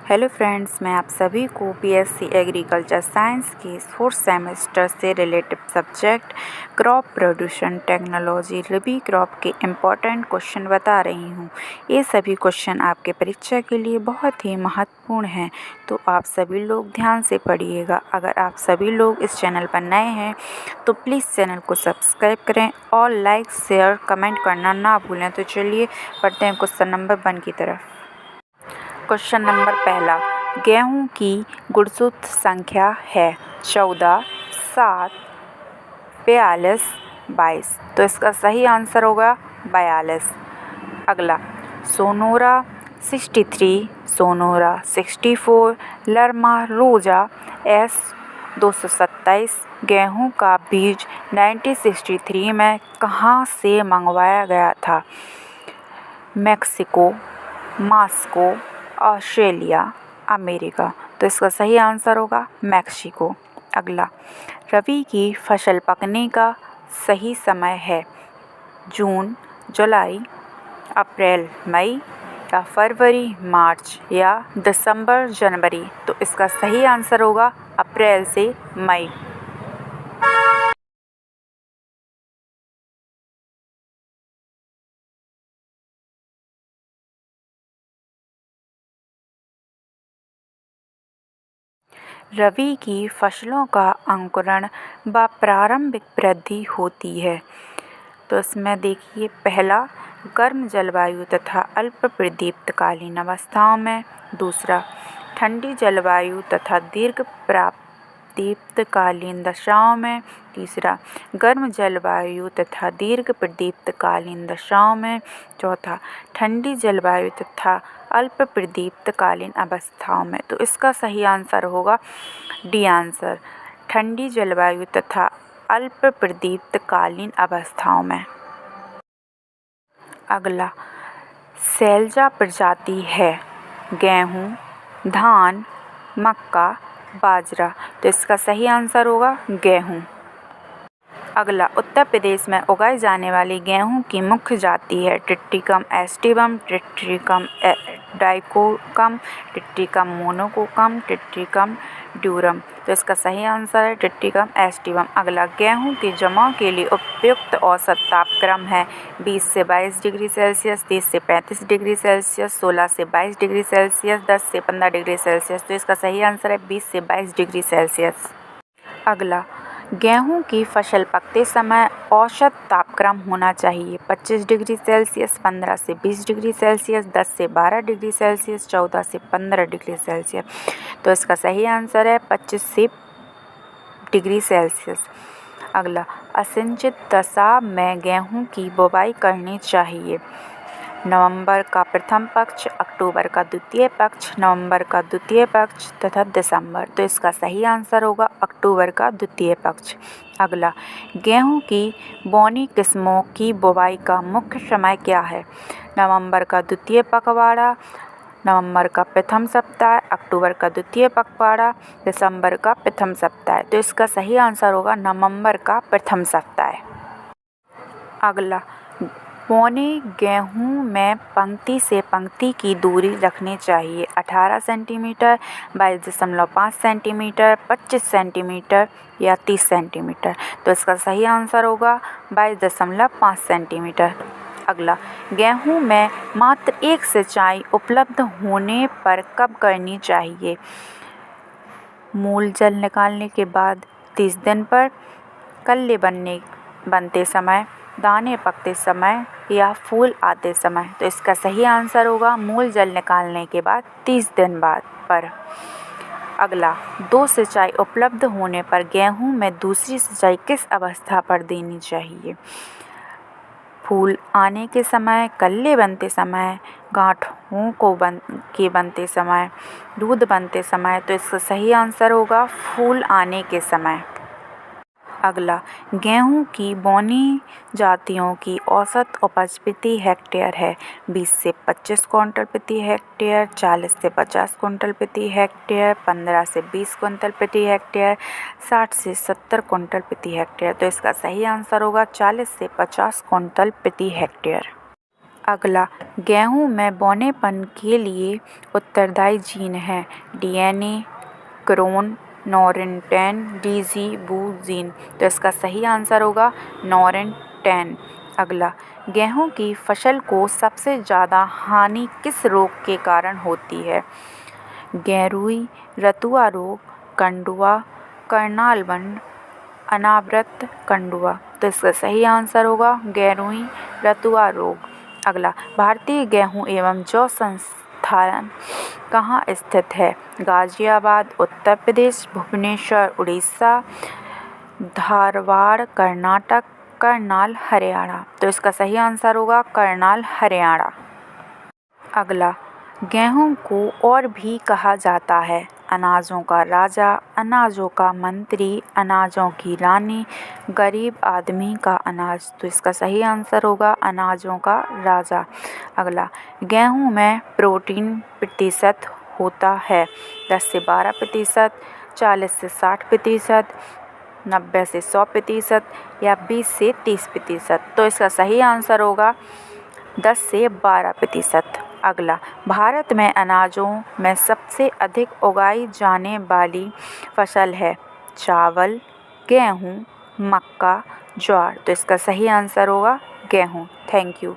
Hello friends, मैं आप सभी को बीएससी एग्रीकल्चर साइंस के फोर्थ सेमेस्टर से related subject crop production technology rabi crop के इम्पॉर्टेंट क्वेश्चन बता रही हूँ। ये सभी क्वेश्चन आपके परीक्षा के लिए बहुत ही महत्वपूर्ण हैं, तो आप सभी लोग ध्यान से पढ़िएगा। अगर आप सभी लोग इस चैनल पर नए हैं तो प्लीज़ चैनल को सब्सक्राइब करें और लाइक शेयर कमेंट करना ना भूलें। तो चलिए पढ़ते हैं क्वेश्चन नंबर 1 की तरफ। क्वेश्चन नंबर पहला, गेहूं की गुणसूत्र संख्या है 14, 7, 42, 22। तो इसका सही आंसर होगा 42। अगला, सोनोरा 63, सोनोरा 64, लरमा रोजा एस 227 गेहूं का बीज 1963 में कहाँ से मंगवाया गया था? Mexico, Moscow, Australia, America. तो इसका सही आंसर होगा मैक्सिको। अगला, रबी की फसल पकने का सही समय है जून, जुलाई, अप्रैल, मई या फरवरी, मार्च या दिसंबर, जनवरी। तो इसका सही आंसर होगा अप्रैल से मई। रबी की फसलों का अंकुरण व प्रारंभिक वृद्धि होती है। तो इसमें देखिए, पहला, गर्म जलवायु तथा अल्प प्रदीप्तकालीन अवस्थाओं में। दूसरा, ठंडी जलवायु तथा दीर्घ प्रदीप्तकालीन दशाओं में। तीसरा, गर्म जलवायु तथा दीर्घ प्रदीप्तकालीन दशाओं में। चौथा, ठंडी जलवायु तथा अल्प प्रदीप्तकालीन अवस्थाओं में। तो इसका सही आंसर होगा डी आंसर, ठंडी जलवायु तथा अल्प प्रदीप्तकालीन अवस्थाओं में। अगला, सैलजा प्रजाति है गेहूँ, धान, मक्का, बाजरा। तो इसका सही आंसर होगा गेहूँ। अगला, उत्तर प्रदेश में उगाई जाने वाली गेहूं की मुख्य जाति है Triticum aestivum, Triticum dicoccum, Triticum monococcum, Triticum durum. तो इसका सही आंसर है ट्रिटिकम एस्टिवम। अगला, गेहूं की जमाव के लिए उपयुक्त औसत तापक्रम है 20 से 22 डिग्री सेल्सियस, 30 से 35 डिग्री सेल्सियस, 16 से 22 डिग्री सेल्सियस, 10 से 15 डिग्री सेल्सियस। तो इसका सही आंसर है 20 से 22 डिग्री सेल्सियस। अगला, गेहूं की फसल पकते समय औसत तापक्रम होना चाहिए 25 डिग्री सेल्सियस, 15 से 20 डिग्री सेल्सियस, 10 से 12 डिग्री सेल्सियस, 14 से 15 डिग्री सेल्सियस। तो इसका सही आंसर है 25 से डिग्री सेल्सियस। अगला, असिंचित दशा में गेहूं की बुवाई करनी चाहिए नवंबर का प्रथम पक्ष, अक्टूबर का द्वितीय पक्ष, नवंबर का द्वितीय पक्ष तथा दिसंबर। तो इसका सही आंसर होगा अक्टूबर का द्वितीय पक्ष। अगला, गेहूं की बौनी किस्मों की बुवाई का मुख्य समय क्या है? नवंबर का द्वितीय पखवाड़ा, नवंबर का प्रथम सप्ताह, अक्टूबर का द्वितीय पखवाड़ा, दिसंबर का प्रथम सप्ताह। तो इसका सही आंसर होगा नवंबर का प्रथम सप्ताह। अगला, पौने गेहूं में पंक्ति से पंक्ति की दूरी रखनी चाहिए 18 सेंटीमीटर, 22.5 सेंटीमीटर, 25 सेंटीमीटर या 30 सेंटीमीटर। तो इसका सही आंसर होगा 22.5 सेंटीमीटर। अगला, गेहूं में मात्र एक सिंचाई उपलब्ध होने पर कब करनी चाहिए? मूल जल निकालने के बाद 30 दिन पर, कल्ले बनते समय, दाने पकते समय या फूल आते समय। तो इसका सही आंसर होगा मूल जल निकालने के बाद 30 दिन बाद पर। अगला, 2 सिंचाई उपलब्ध होने पर गेहूं में दूसरी सिंचाई किस अवस्था पर देनी चाहिए? फूल आने के समय, कल्ले बनते समय, गांठों के बनते समय, दूध बनते समय। तो इसका सही आंसर होगा फूल आने के समय। अगला, गेहूं की बौनी जातियों की औसत उपज प्रति हेक्टेयर है 20 से 25 क्विंटल प्रति हेक्टेयर, 40 से 50 क्विंटल प्रति हेक्टेयर, 15 से 20 क्विंटल प्रति हेक्टेयर, 60 से 70 क्विंटल प्रति हेक्टेयर। तो इसका सही आंसर होगा 40 से 50 क्विंटल प्रति हेक्टेयर। अगला, गेहूँ में बौनेपन के लिए उत्तरदायी जीन है DNA, क्रोन, नॉरेंटेन, डिजीबुजीन। तो इसका सही आंसर होगा नॉरेंटेन। अगला, गेहूँ की फसल को सबसे ज़्यादा हानि किस रोग के कारण होती है? गेरुई, रतुआ रोग, कंडुआ, करनाल बंड, अनावृत कंडुआ। तो इसका सही आंसर होगा गेरुई रतुआ रोग। अगला, भारतीय गेहूँ एवं जौ संस्थान कहाँ स्थित है? गाजियाबाद, उत्तर प्रदेश, भुवनेश्वर, उड़ीसा, धारवाड़, कर्नाटक, करनाल, हरियाणा। तो इसका सही आंसर होगा करनाल, हरियाणा। अगला, गेहूँ को और भी कहा जाता है अनाजों का राजा, अनाजों का मंत्री, अनाजों की रानी, गरीब आदमी का अनाज। तो इसका सही आंसर होगा अनाजों का राजा। अगला, गेहूँ में प्रोटीन प्रतिशत होता है 10 से 12%, 40 से 60%, 90 से 100% या 20 से 30%। तो इसका सही आंसर होगा 10 से 12%। अगला, भारत में अनाजों में सबसे अधिक उगाई जाने वाली फसल है चावल, गेहूँ, मक्का, ज्वार। तो इसका सही आंसर होगा गेहूँ। Thank you.